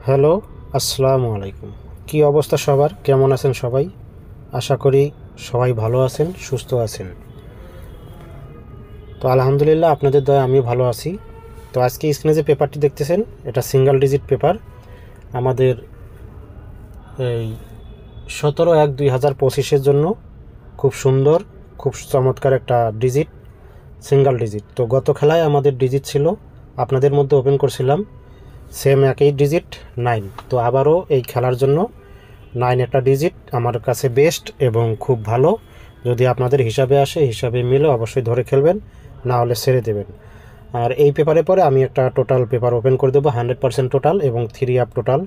Hello, আসসালামু আলাইকুম। কি অবস্থা সবার? কেমন আছেন সবাই? আশা করি সবাই ভালো আছেন, সুস্থ আছেন। তো আলহামদুলিল্লাহ, আপনাদের দয়ায় আমি ভালো আছি। তো আজকে স্ক্রিনে যে পেপারটি দেখতেছেন, এটা সিঙ্গেল ডিজিট পেপার। আমাদের এই 17/1/2025-এর জন্য খুব সুন্দর, খুব চমৎকার একটা ডিজিট, সিঙ্গেল ডিজিট। তো গত খেলায় আমাদের ডিজিট ছিল, আপনাদের মধ্যে ওপেন করছিলাম সেম একই ডিজিট 9। তো আবারও এই খেলার জন্য 9 একটা ডিজিট আমার কাছে বেস্ট এবং খুব ভালো। যদি আপনাদের হিসাবে আসে, হিসাবে মিলে অবশ্যই ধরে খেলবেন, না হলে ছেড়ে দেবেন। আর এই পেপারে পরে আমি একটা টোটাল পেপার ওপেন করে দেবো, 100% টোটাল এবং 3 আপ টোটাল।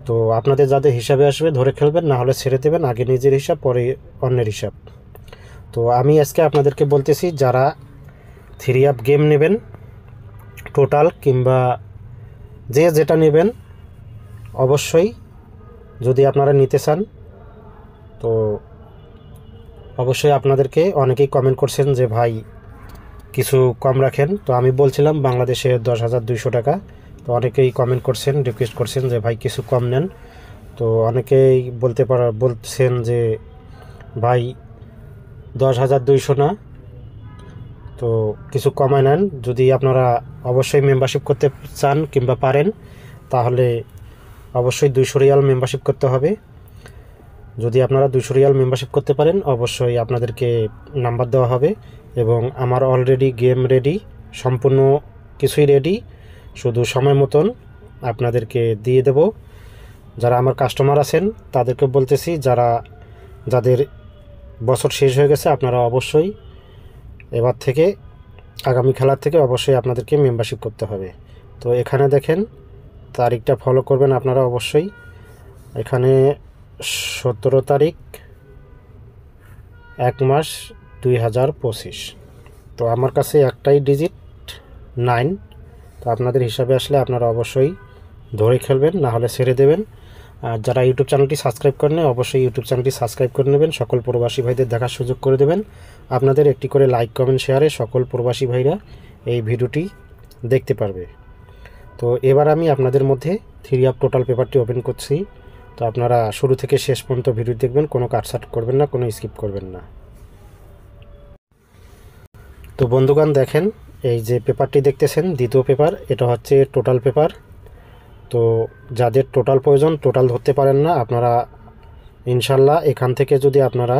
তো আপনাদের যাদের হিসাবে আসবে ধরে খেলবেন, না হলে ছেড়ে দেবেন। আগে নিজের হিসাব, পরে অন্যের হিসাব। তো আমি আজকে আপনাদেরকে বলতেছি, যারা 3 আপ গেম নেবেন টোটাল, কিংবা যে যেটা নেবেন, অবশ্যই যদি আপনারা নিতে চান, তো অবশ্যই আপনাদেরকে অনেকেই কমেন্ট করছেন যে ভাই কিছু কম রাখেন। তো আমি বলছিলাম বাংলাদেশে 10,200 টাকা। তো অনেকেই কমেন্ট করছেন, রিকোয়েস্ট করছেন যে ভাই কিছু কম নেন। তো অনেকেই বলছেন যে ভাই 10,200 না, তো কিছু কমায় নেন। যদি আপনারা অবশ্যই মেম্বারশিপ করতে চান কিংবা পারেন, তাহলে অবশ্যই 200 রিয়াল মেম্বারশিপ করতে হবে। যদি আপনারা 200 রিয়াল মেম্বারশিপ করতে পারেন, অবশ্যই আপনাদেরকে নাম্বার দেওয়া হবে। এবং আমার অলরেডি গেম রেডি, সম্পূর্ণ কিছুই রেডি, শুধু সময় মতন আপনাদেরকে দিয়ে দেব। যারা আমার কাস্টমার আছেন তাদেরকে বলতেছি, যাদের বছর শেষ হয়ে গেছে, আপনারা অবশ্যই এবার থেকে, আগামী খেলার থেকে অবশ্যই আপনাদেরকে মেম্বারশিপ করতে হবে। তো এখানে দেখেন, তারিখটা ফলো করবেন আপনারা অবশ্যই। এখানে 17 তারিখ 1 মাস 2025। তো আমার কাছে একটাই ডিজিট 9। তো আপনাদের হিসাবে আসলে আপনারা অবশ্যই ধরে খেলবেন, না হলে ছেড়ে দেবেন। আর যারা ইউটিউব চ্যানেলটি সাবস্ক্রাইব করেন, অবশ্যই ইউটিউব চ্যানেলটি সাবস্ক্রাইব করে নেবেন। সকল প্রবাসী ভাইদের দেখার সুযোগ করে দেবেন। আপনাদের একটি করে লাইক, কমেন্ট, শেয়ারে সকল প্রবাসী ভাইরা এই ভিডিওটি দেখতে পারবে। তো এবার আমি আপনাদের মধ্যে 3 আপ টোটাল পেপারটি ওপেন করছি। তো আপনারা শুরু থেকে শেষ পর্যন্ত ভিডিও দেখবেন, কোনো কাটছাট করবেন না, কোনো স্কিপ করবেন না। তো বন্ধুগণ দেখেন, এই যে পেপারটি দেখতেছেন দ্বিতীয় পেপার, এটা হচ্ছে টোটাল পেপার। তো যাদের টোটাল প্রয়োজন, টোটাল ধরতে পারেন না আপনারা, ইনশাল্লাহ এখান থেকে যদি আপনারা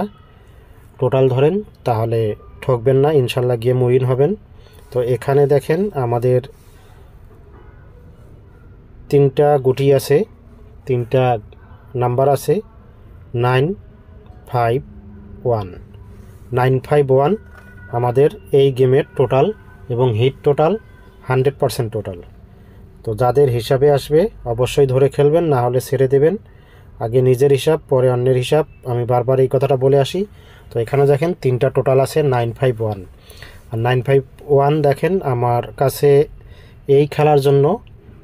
টোটাল ধরেন তাহলে ঠকবেন না, ইনশাল্লাহ গেম উইন হবেন। তো এখানে দেখেন আমাদের 3টা গুটি আছে, 3টা নাম্বার আছে, 951 951 আমাদের এই গেমের টোটাল এবং হিট টোটাল 100% টোটাল। তো যাদের হিসাবে আসবে অবশ্যই ধরে খেলবেন, না হলে ছেড়ে দেবেন। আগে নিজের হিসাব, পরে অন্যের হিসাব, আমি বারবার এই কথাটা বলে আসি। তো এখানে দেখেন 3টা টোটাল আছে 951। আর 951 দেখেন আমার কাছে এই খেলার জন্য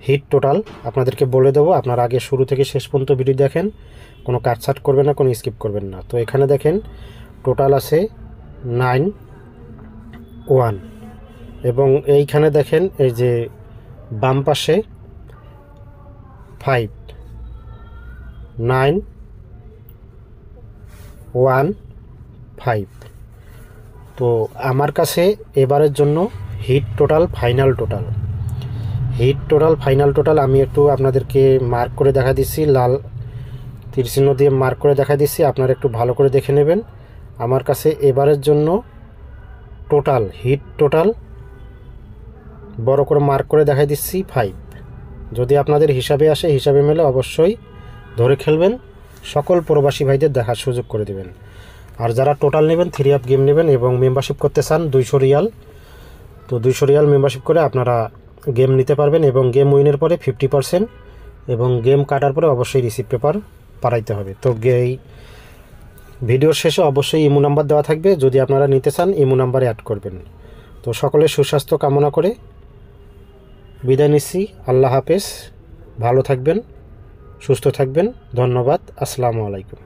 হিট টোটাল আপনাদেরকে বলে দেবো। আপনার আগে শুরু থেকে শেষ পর্যন্ত ভিডিও দেখেন, কোনো কাটছাট করবেন না, কোনো স্কিপ করবেন না। তো এখানে দেখেন টোটাল আছে 91 এবং এইখানে দেখেন এই যে বাম পাশে 5915। তো আমার কাছে এবারের জন্য hit total, final total, hit total, final total আমি একটু আপনাদেরকে মার্ক করে দেখা দিচ্ছি, লাল তীরচিহ্ন দিয়ে মার্ক করে দেখা দিচ্ছি, আপনারা একটু ভালো করে দেখে নেবেন। আমার কাছে এবারের জন্য টোটাল, হিট টোটাল বড় করে মার্ক করে দেখাই দিচ্ছি 5। যদি আপনাদের হিসাবে আসে, হিসাবে মেলে অবশ্যই ধরে খেলবেন, সকল প্রবাসী ভাইদের দেখার সুযোগ করে দেবেন। আর যারা টোটাল নেবেন, 3 আপ গেম নেবেন এবং মেম্বারশিপ করতে চান 200 রিয়াল, তো 200 রিয়াল মেম্বারশিপ করে আপনারা গেম নিতে পারবেন। এবং গেম উইনের পরে 50% এবং গেম কাটার পরে অবশ্যই রিসিভ পেপার পাঠাইতে হবে। তো এই ভিডিওর শেষে অবশ্যই ইমো নাম্বার দেওয়া থাকবে, যদি আপনারা নিতে চান ইমো নাম্বারে অ্যাড করবেন। তো সকলের সুস্বাস্থ্য কামনা করে বিদায় নিচ্ছি। আল্লাহ হাফেজ, ভালো থাকবেন, সুস্থ থাকবেন। ধন্যবাদ। আসসালামু আলাইকুম।